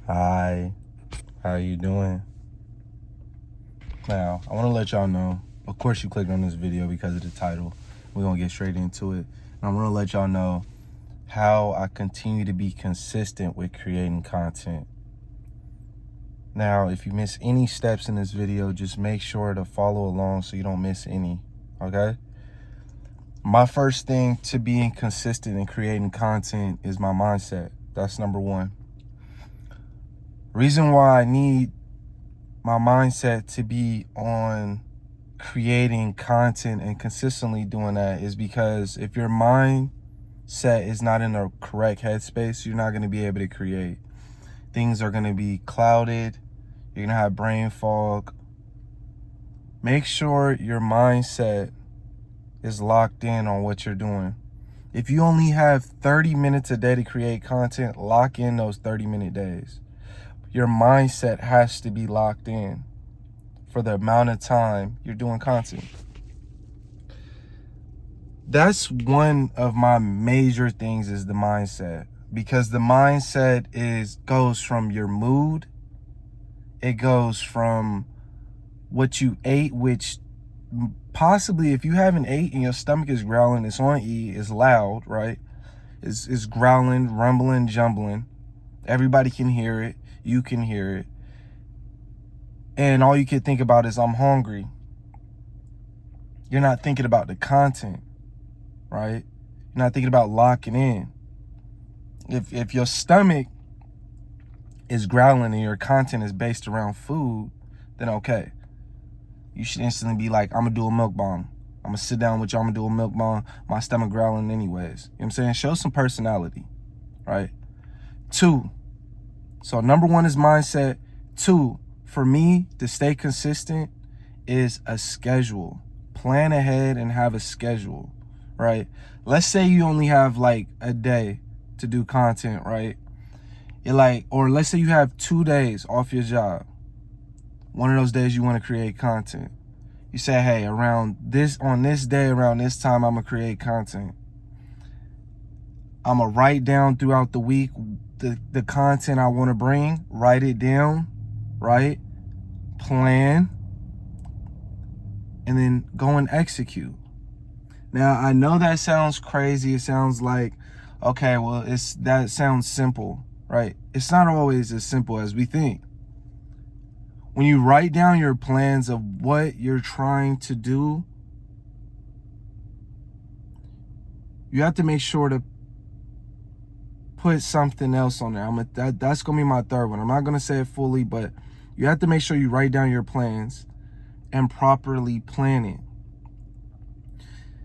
Hi, how you doing? Now, I want to let y'all know, of course you clicked on this video because of the title. We're going to get straight into it. And I want to let y'all know how I continue to be consistent with creating content. Now, if you miss any steps in this video, just make sure to follow along so you don't miss any, okay? My first thing to being consistent in creating content is my mindset. That's number one. Reason why I need my mindset to be on creating content and consistently doing that is because if your mindset is not in the correct headspace, you're not going to be able to create. Things are going to be clouded. You're going to have brain fog. Make sure your mindset is locked in on what you're doing. If you only have 30 minutes a day to create content, lock in those 30-minute days. Your mindset has to be locked in for the amount of time you're doing content. That's one of my major things is the mindset, because the mindset goes from your mood. It goes from what you ate, which possibly if you haven't ate and your stomach is growling, it's on E, it's loud, right? It's growling, rumbling, jumbling. Everybody can hear it. You can hear it. And all you can think about is, I'm hungry. You're not thinking about the content, right? You're not thinking about locking in. If your stomach is growling and your content is based around food, then okay. You should instantly be like, I'm going to do a milk bomb. I'm going to sit down with you. I'm going to do a milk bomb. My stomach growling anyways. You know what I'm saying? Show some personality, right? 2. So number 1 is mindset. 2, for me to stay consistent is a schedule. Plan ahead and have a schedule, right? Let's say you only have like a day to do content, right? Or let's say you have 2 days off your job. One of those days you want to create content. You say, hey, on this day, around this time, I'm going to create content. I'm going to write down throughout the week the content I want to bring. Write it down, right? Plan. And then go and execute. Now, I know that sounds crazy. It sounds like, okay, well, that sounds simple, right? It's not always as simple as we think. When you write down your plans of what you're trying to do, you have to make sure to put something else on there. That's going to be my third one. I'm not going to say it fully, but you have to make sure you write down your plans and properly plan it.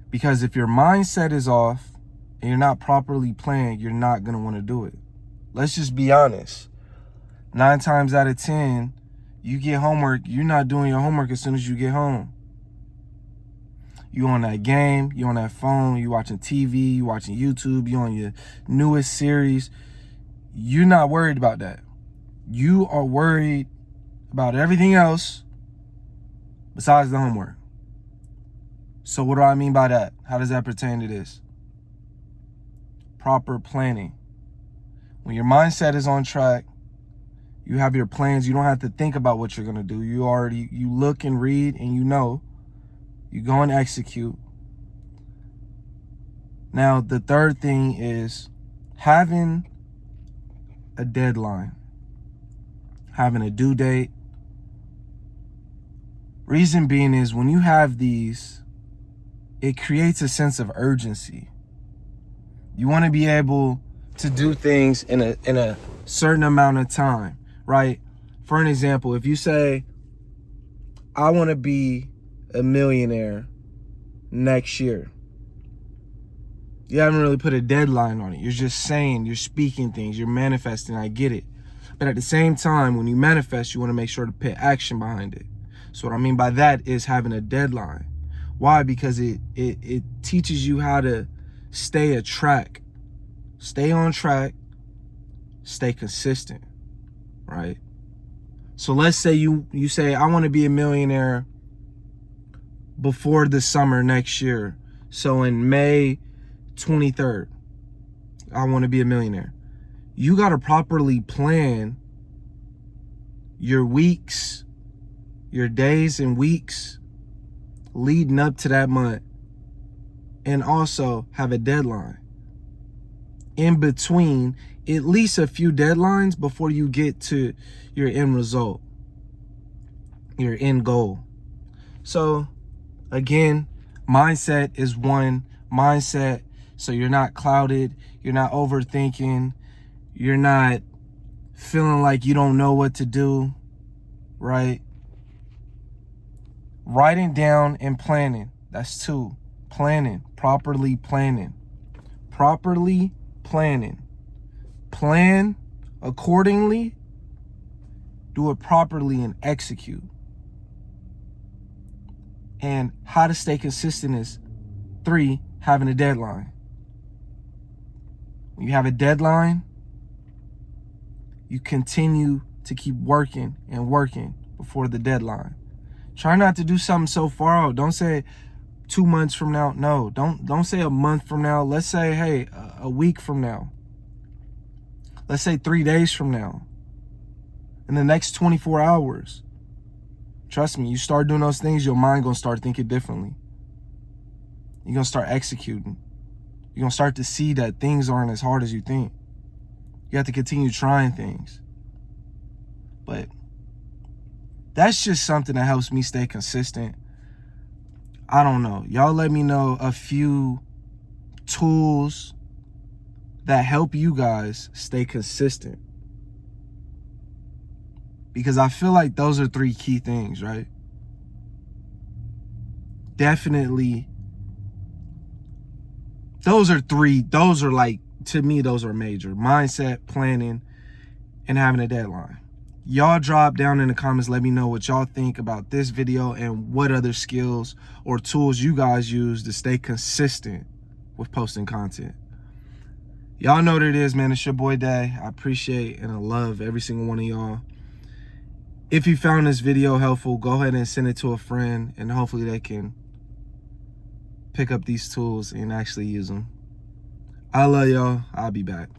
Because if your mindset is off and you're not properly planned, you're not going to want to do it. Let's just be honest. 9 times out of 10, you get homework, you're not doing your homework as soon as you get home. You on that game, you on that phone, you watching TV, you watching YouTube, you on your newest series. You're not worried about that. You are worried about everything else besides the homework. So what do I mean by that? How does that pertain to this? Proper planning. When your mindset is on track, you have your plans. You don't have to think about what you're going to do. You look and read and you know. You go and execute. Now, the third thing is having a deadline. Having a due date. Reason being is when you have these, it creates a sense of urgency. You want to be able to do things in a certain amount of time, right? For an example, if you say, I want to be a millionaire next year. You haven't really put a deadline on it. You're just saying, you're speaking things, you're manifesting, I get it. But at the same time, when you manifest, you want to make sure to put action behind it. So what I mean by that is having a deadline. Why? Because it teaches you how to stay on track, stay consistent, right? So let's say you say, I want to be a millionaire before the summer next year. So in May 23rd, I want to be a millionaire. You got to properly plan your weeks, your days and weeks leading up to that month, and also have a deadline in between, at least a few deadlines before you get to your end result, your end goal. So again, mindset is one. Mindset, so you're not clouded, you're not overthinking, you're not feeling like you don't know what to do, right? Writing down and planning, that's two. Planning, properly planning. Properly planning. Plan accordingly, do it properly, and execute. And how to stay consistent is 3, having a deadline. When you have a deadline, you continue to keep working and working before the deadline. Try not to do something so far out. Don't say 2 months from now. No, don't say a month from now. Let's say, hey, a week from now. Let's say 3 days from now. In the next 24 hours. Trust me, you start doing those things, your mind gonna start thinking differently. You're gonna start executing. You're gonna start to see that things aren't as hard as you think. You have to continue trying things. But that's just something that helps me stay consistent. I don't know. Y'all let me know a few tools that help you guys stay consistent. Because I feel like those are 3 key things, right? Definitely. Those are 3. Those are like, to me, those are major. Mindset, planning, and having a deadline. Y'all drop down in the comments, let me know what y'all think about this video and what other skills or tools you guys use to stay consistent with posting content. Y'all know what it is, man. It's your boy Day. I appreciate and I love every single one of y'all. If you found this video helpful, go ahead and send it to a friend, and hopefully they can pick up these tools and actually use them. I love y'all. I'll be back.